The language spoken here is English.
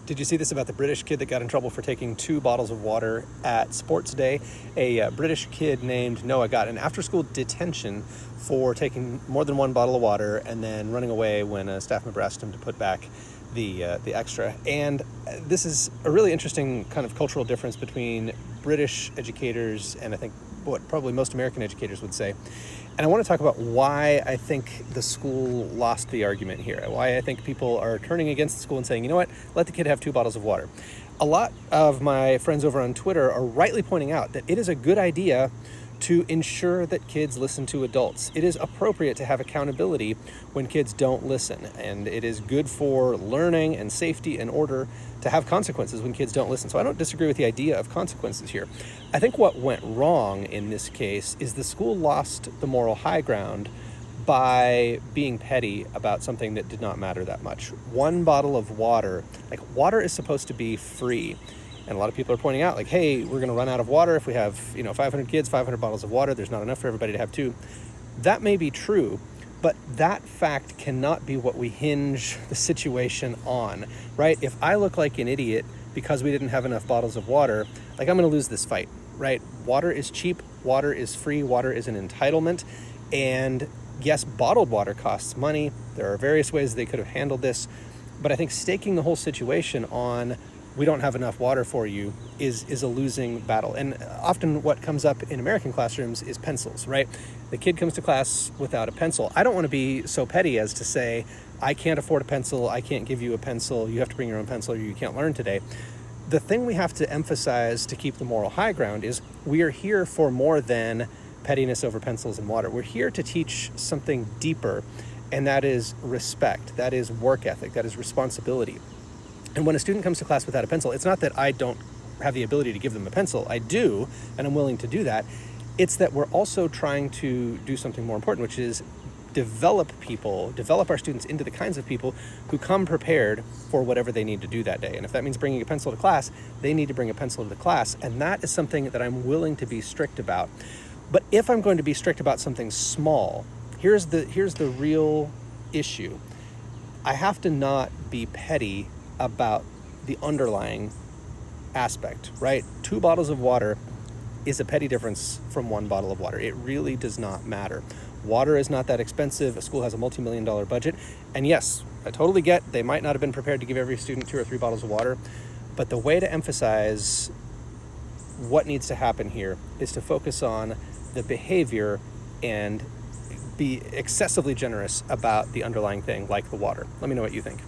Did you see this about the British kid that got in trouble for taking 2 bottles of water at sports day? A British kid named Noah got an after-school detention for taking more than 1 bottle of water and then running away when a staff member asked him to put back the extra. And this is a really interesting kind of cultural difference between British educators and I think what probably most American educators would say. And I want to talk about why I think the school lost the argument here, why I think people are turning against the school and saying, you know what, let the kid have 2 bottles of water. A lot of my friends over on Twitter are rightly pointing out that it is a good idea to ensure that kids listen to adults. It is appropriate to have accountability when kids don't listen, and it is good for learning and safety and order to have consequences when kids don't listen. So I don't disagree with the idea of consequences here. I think what went wrong in this case is the school lost the moral high ground by being petty about something that did not matter that much. 1 bottle of water, like water is supposed to be free. And a lot of people are pointing out, like, hey, we're going to run out of water if we have, 500 kids, 500 bottles of water. There's not enough for everybody to have 2. That may be true, but that fact cannot be what we hinge the situation on, right? If I look like an idiot because we didn't have enough bottles of water, like, I'm going to lose this fight, right? Water is cheap. Water is free. Water is an entitlement. And yes, bottled water costs money. There are various ways they could have handled this. But I think staking the whole situation on we don't have enough water for you is a losing battle. And often what comes up in American classrooms is pencils, right? The kid comes to class without a pencil. I don't want to be so petty as to say, I can't afford a pencil, I can't give you a pencil, you have to bring your own pencil or you can't learn today. The thing we have to emphasize to keep the moral high ground is we are here for more than pettiness over pencils and water. We're here to teach something deeper, and that is respect, that is work ethic, that is responsibility. And when a student comes to class without a pencil, it's not that I don't have the ability to give them a pencil. I do, and I'm willing to do that. It's that we're also trying to do something more important, which is develop our students into the kinds of people who come prepared for whatever they need to do that day. And if that means bringing a pencil to class, they need to bring a pencil to the class. And that is something that I'm willing to be strict about. But if I'm going to be strict about something small, here's the real issue. I have to not be petty about the underlying aspect, right? 2 bottles of water is a petty difference from 1 bottle of water. It really does not matter. Water is not that expensive. A school has a multi-million-dollar budget. And yes, I totally get they might not have been prepared to give every student 2 or 3 bottles of water. But the way to emphasize what needs to happen here is to focus on the behavior and be excessively generous about the underlying thing, like the water. Let me know what you think.